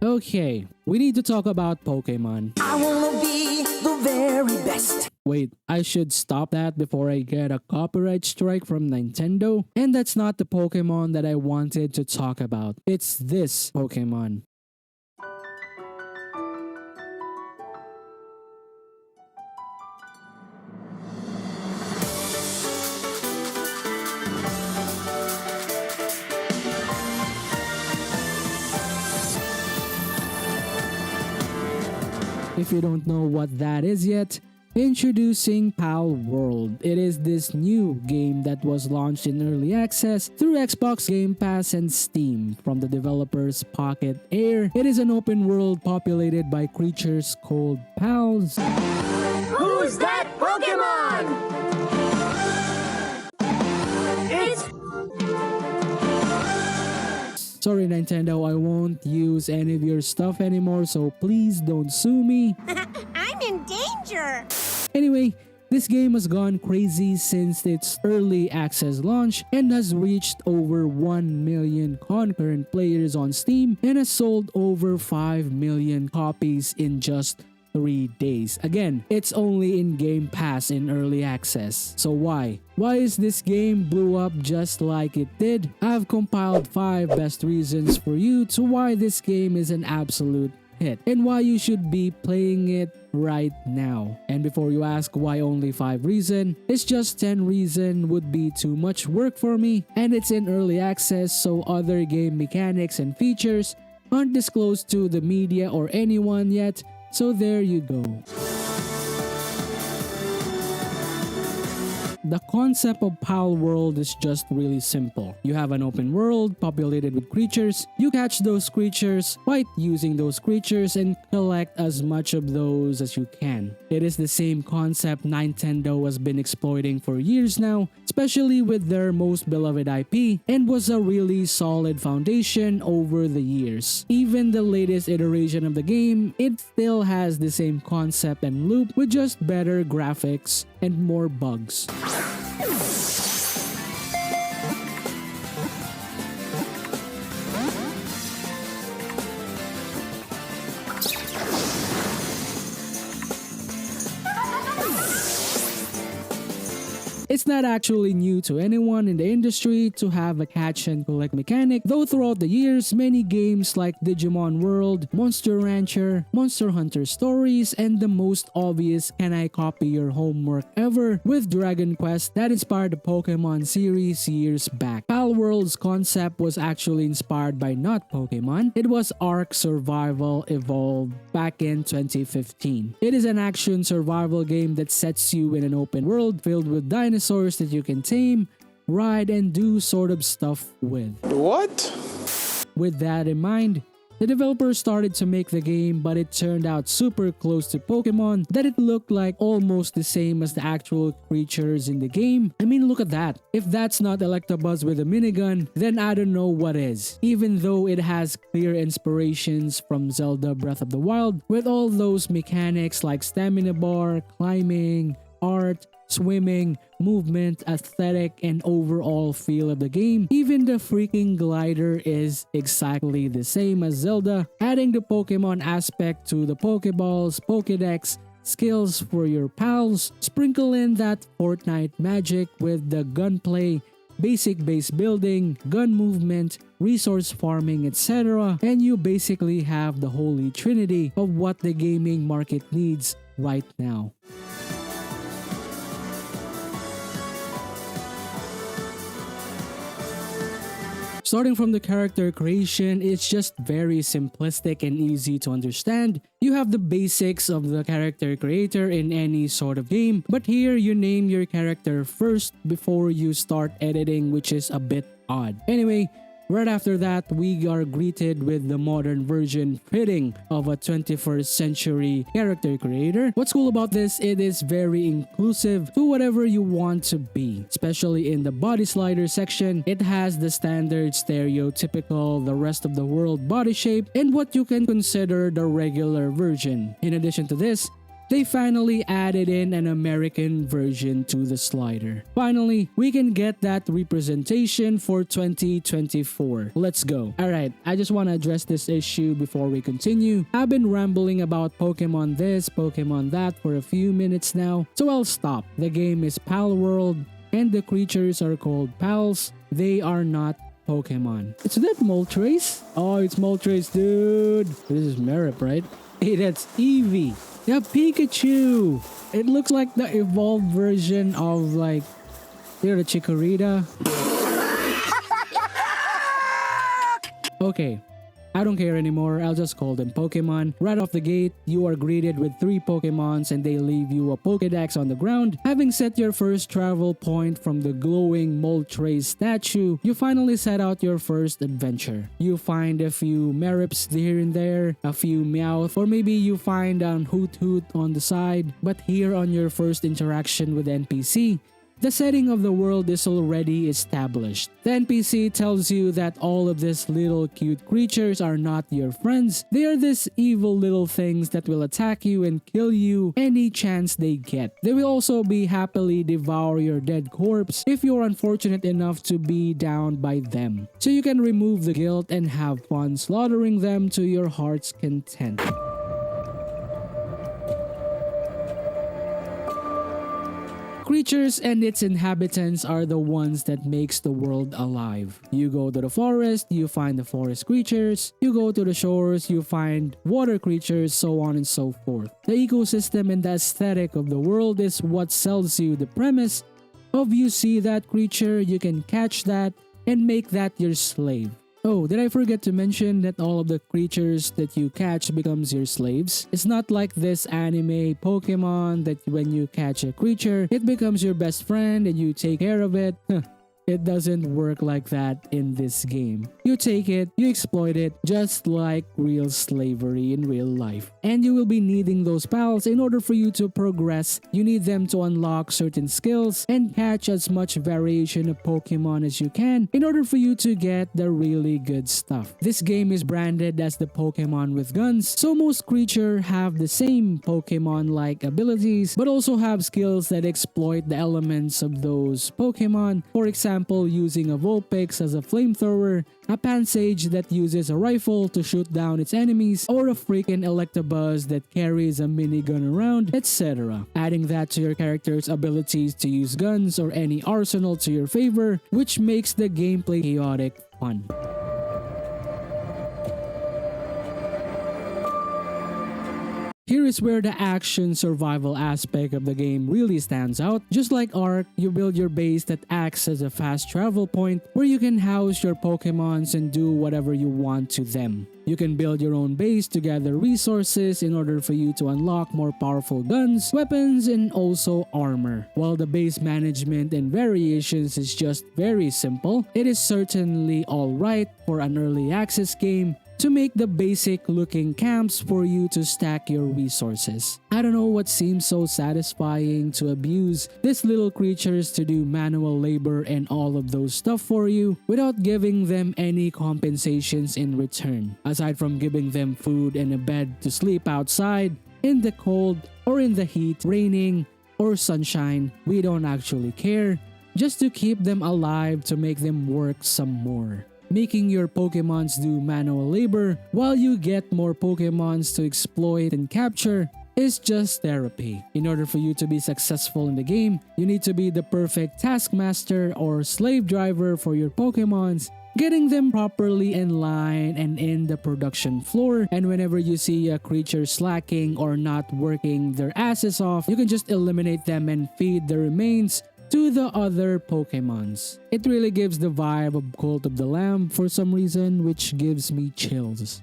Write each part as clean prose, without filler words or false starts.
Okay, we need to talk about Pokemon. I wanna be the very best. Wait, I should stop that before I get a copyright strike from Nintendo. And that's not the Pokemon that I wanted to talk about. It's this Pokemon. If you don't know what that is yet, introducing Palworld. It is this new game that was launched in early access through Xbox Game Pass and Steam from the developers Pocket Air. It is an open world populated by creatures called pals. Who's that Pokemon? It's Sorry Nintendo, I won't use any of your stuff anymore, so please don't sue me. I'm in danger! Anyway, this game has gone crazy since its early access launch and has reached over 1 million concurrent players on Steam and has sold over 5 million copies in just 3 days. Again, it's only in Game Pass in early access. So why? Why is this game blew up just like it did? I've compiled 5 best reasons for you to why this game is an absolute hit and why you should be playing it right now. And before you ask why only 5 reasons, it's just 10 reasons would be too much work for me, and it's in early access, so other game mechanics and features aren't disclosed to the media or anyone yet, so there you go. The concept of Palworld is just really simple. You have an open world populated with creatures. You catch those creatures, fight using those creatures, and collect as much of those as you can. It is the same concept Nintendo has been exploiting for years now, especially with their most beloved IP, and was a really solid foundation over the years. Even the latest iteration of the game, it still has the same concept and loop with just better graphics and more bugs. It's not actually new to anyone in the industry to have a catch and collect mechanic, though throughout the years, many games like Digimon World, Monster Rancher, Monster Hunter Stories, and the most obvious can I copy your homework ever with Dragon Quest that inspired the Pokemon series years back. Palworld's concept was actually inspired by not Pokemon, it was Ark Survival Evolved back in 2015. It is an action survival game that sets you in an open world filled with dinosaurs that you can tame, ride, and do sort of stuff with. What? With that in mind, the developers started to make the game, but it turned out super close to Pokemon that it looked like almost the same as the actual creatures in the game. I mean, look at that. If that's not Electabuzz with a minigun, then I don't know what is. Even though it has clear inspirations from Zelda Breath of the Wild, with all those mechanics like stamina bar, climbing, art, swimming, movement, aesthetic, and overall feel of the game. Even the freaking glider is exactly the same as Zelda, adding the Pokemon aspect to the Pokeballs, Pokedex, skills for your pals, sprinkle in that Fortnite magic with the gunplay, basic base building, gun movement, resource farming, etc. And you basically have the holy trinity of what the gaming market needs right now. Starting from the character creation, it's just very simplistic and easy to understand. You have the basics of the character creator in any sort of game, but here you name your character first before you start editing, which is a bit odd. Anyway, right after that, we are greeted with the modern version fitting of a 21st century character creator. What's cool about this, it is very inclusive to whatever you want to be, especially in the body slider section. It has the standard stereotypical the rest of the world body shape and what you can consider the regular version. In addition to this, They finally added in an American version to the slider. Finally, we can get that representation for 2024. Let's go. Alright, I just want to address this issue before we continue. I've been rambling about Pokemon this, Pokemon that for a few minutes now, so I'll stop. The game is Palworld, and the creatures are called Pals. They are not Pokemon. It's that Moltres? Oh, it's Moltres, dude. This is Merip, right? Hey, that's Eevee. Yeah, Pikachu. It looks like the evolved version of like, you know, the Chikorita. Okay, I don't care anymore. I'll just call them Pokemon. Right off the gate, you are greeted with 3 Pokemons and they leave you a Pokédex on the ground. Having set your first travel point from the glowing Moltres statue, you finally set out your first adventure. You find a few Merips here and there, a few Meowth, or maybe you find an Hoot Hoot on the side. But here on your first interaction with NPC, the setting of the world is already established. The NPC tells you that all of these little cute creatures are not your friends. They are these evil little things that will attack you and kill you any chance they get. They will also be happily devour your dead corpse if you're unfortunate enough to be downed by them. So you can remove the guilt and have fun slaughtering them to your heart's content. Creatures and its inhabitants are the ones that makes the world alive. You go to the forest, you find the forest creatures. You go to the shores, you find water creatures, so on and so forth. The ecosystem and the aesthetic of the world is what sells you the premise of you see that creature, you can catch that, and make that your slave. Oh, did I forget to mention that all of the creatures that you catch becomes your slaves? It's not like this anime Pokemon that when you catch a creature, it becomes your best friend and you take care of it. It doesn't work like that in this game. You take it, you exploit it, just like real slavery in real life. And you will be needing those pals in order for you to progress. You need them to unlock certain skills and catch as much variation of Pokemon as you can in order for you to get the really good stuff. This game is branded as the Pokemon with guns, so most creatures have the same Pokemon-like abilities, but also have skills that exploit the elements of those Pokemon. For example, using a Vulpix as a flamethrower, a Pansage that uses a rifle to shoot down its enemies, or a freaking Electabuzz that carries a minigun around, etc. Adding that to your character's abilities to use guns or any arsenal to your favor, which makes the gameplay chaotic fun. Here is where the action survival aspect of the game really stands out. Just like Ark, you build your base that acts as a fast travel point where you can house your Pokemons and do whatever you want to them. You can build your own base to gather resources in order for you to unlock more powerful guns, weapons, and also armor. While the base management and variations is just very simple, it is certainly alright for an early access game to make the basic looking camps for you to stack your resources. I don't know what seems so satisfying to abuse these little creatures to do manual labor and all of those stuff for you without giving them any compensations in return. Aside from giving them food and a bed to sleep outside, in the cold or in the heat, raining or sunshine, we don't actually care, just to keep them alive to make them work some more. Making your Pokemons do manual labor while you get more Pokemons to exploit and capture is just therapy. In order for you to be successful in the game, you need to be the perfect taskmaster or slave driver for your Pokemons, getting them properly in line and in the production floor. And whenever you see a creature slacking or not working their asses off, you can just eliminate them and feed the remains to the other Pokemons. It really gives the vibe of Cult of the Lamb for some reason, which gives me chills.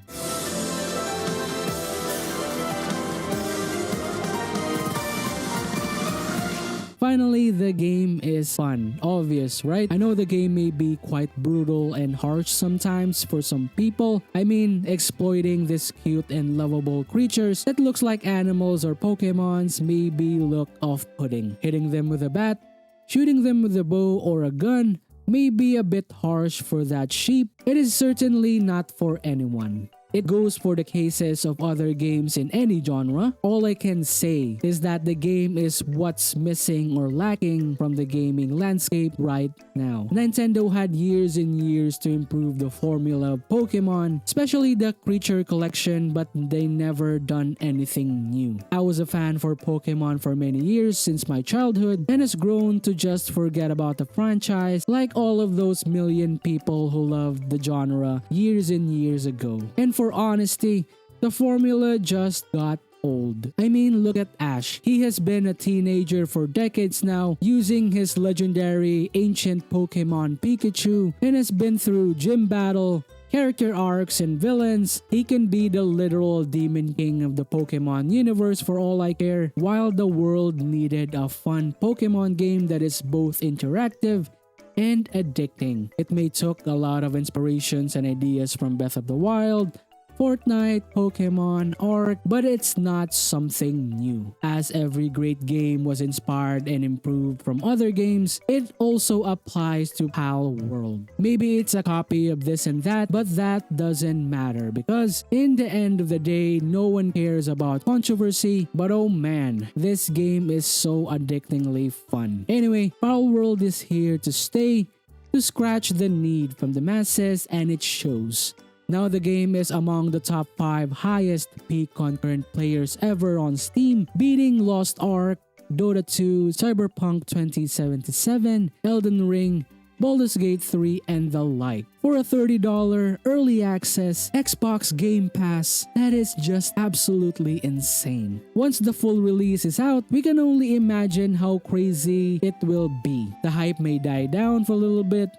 Finally, the game is fun. Obvious, right? I know the game may be quite brutal and harsh sometimes for some people. I mean, exploiting these cute and lovable creatures that looks like animals or Pokemons maybe look off-putting. Hitting them with a bat, shooting them with a bow or a gun may be a bit harsh for that sheep. It is certainly not for anyone. It goes for the cases of other games in any genre. All I can say is that the game is what's missing or lacking from the gaming landscape right now. Nintendo had years and years to improve the formula of Pokemon, especially the creature collection, but they never done anything new. I was a fan for Pokemon for many years since my childhood and has grown to just forget about the franchise like all of those million people who loved the genre years and years ago. And for honesty, the formula just got old. I mean, look at Ash. He has been a teenager for decades now, using his legendary ancient Pokemon Pikachu, and has been through gym battle, character arcs, and villains. He can be the literal demon king of the Pokemon universe for all I care, while the world needed a fun Pokemon game that is both interactive and addicting. It may took a lot of inspirations and ideas from Breath of the Wild, Fortnite, Pokemon, Arc, but it's not something new. As every great game was inspired and improved from other games, it also applies to Palworld. Maybe it's a copy of this and that, but that doesn't matter because in the end of the day, no one cares about controversy, but oh man, this game is so addictingly fun. Anyway, Palworld is here to stay, to scratch the need from the masses, and it shows. Now the game is among the top 5 highest peak concurrent players ever on Steam, beating Lost Ark, Dota 2, Cyberpunk 2077, Elden Ring, Baldur's Gate 3, and the like. For a $30 early access Xbox Game Pass, that is just absolutely insane. Once the full release is out, we can only imagine how crazy it will be. The hype may die down for a little bit,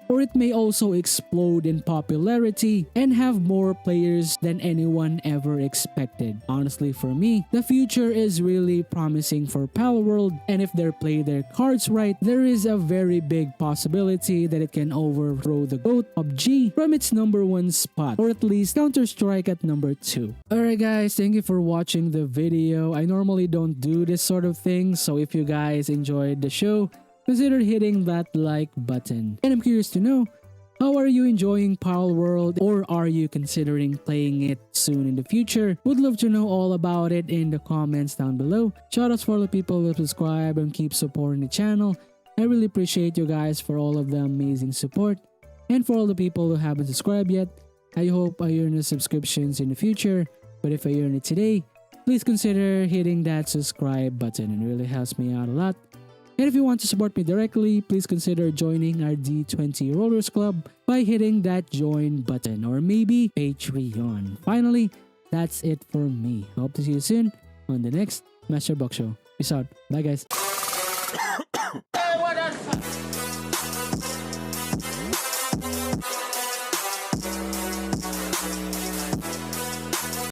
or it may also explode in popularity and have more players than anyone ever expected. Honestly, for me, the future is really promising for Palworld, and if they play their cards right, there is a very big possibility that it can overthrow the GOAT PUBG from its #1 spot, or at least Counter-Strike at #2. Alright guys, thank you for watching the video. I normally don't do this sort of thing, so if you guys enjoyed the show, consider hitting that like button. And I'm curious to know, how are you enjoying Palworld, or are you considering playing it soon in the future? Would love to know all about it in the comments down below. Shoutouts for all the people who subscribe and keep supporting the channel. I really appreciate you guys for all of the amazing support. And for all the people who haven't subscribed yet, I hope I earn the subscriptions in the future. But if I earn it today, please consider hitting that subscribe button. It really helps me out a lot. And if you want to support me directly, please consider joining our D20 Rollers Club by hitting that join button, or maybe Patreon. Finally, that's it for me. Hope to see you soon on the next Master Box Show. Peace out. Bye guys.